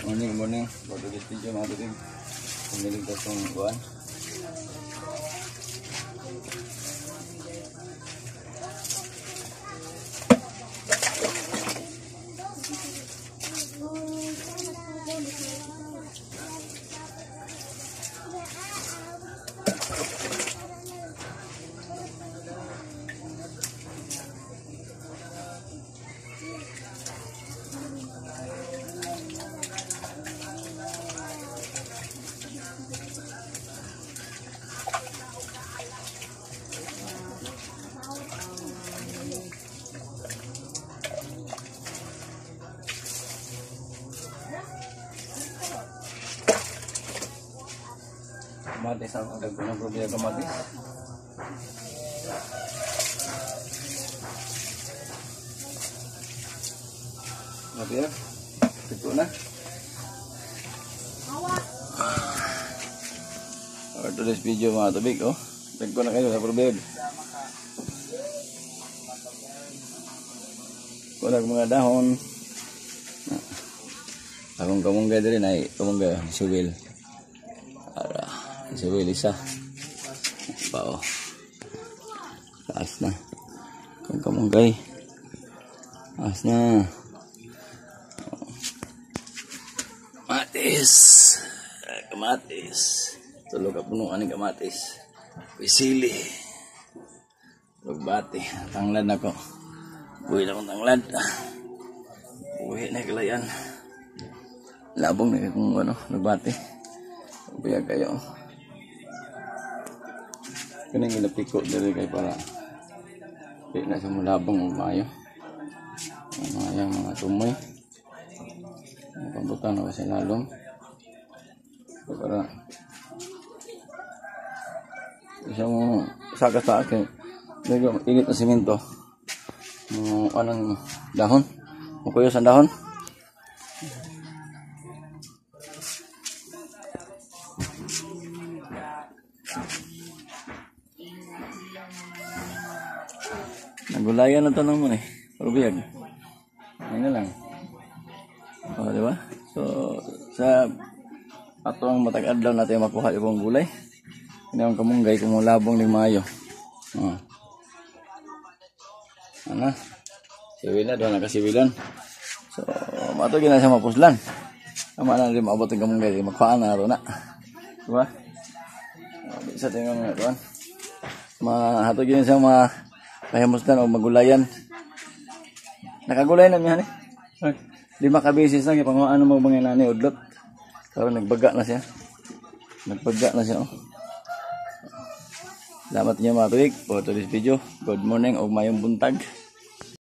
Morning. Bago dito yung mga tubig. Pumilig na itong buwan. Kamatis ako, nagpunong problema kamatis. Mabir, ito na. For today's video mga tubig, oh. Tagko na kayo sa problema. Kulag mga dahon. Akong kamunggay din ay kamunggay, suwil. Suwil isa. Pao. Taas na. Kung kamunggay. Taas na. Kamatis. Kamatis. Tulog ka punuan ng kamatis. Pisili. Lugbati. Tanglad na ko. Buhay na kong tanglad. Buhay na kalayan. Labong na kung ano. Lugbati. Buhay kayo. Kaning ilapiko diri kay para di na sa mulabong umayo. Mga tumoy. Pambutan ako sa lalong. Para isang saka sa akin. Medyo init na simento. Anong dahon? Mukuyo sa dahon. Nagulayan na ito naman eh. Parubiyag. Ayun na lang. O, diba? So, sa atong matag-adlaw natin makuha yung gulay. Hindi ang kamunggay kung labong ng mayo. O. Ano? Siwil na. Doon nakasiwilan. So, matugin na siya mapuslan. Tama na rin maabot ng kamunggay. Magpaan na ito na. Diba? Isa tingnan nga ito. Mahatugin na siya pahimusdan o magulayan. Nakagulay na niya eh. 5 kabisis na kaya panguhaan mo mga nani udlot. Pero nagbaga na siya. Oh. Salamat niyo mga tuwig for today's video. Good morning o mayong buntag.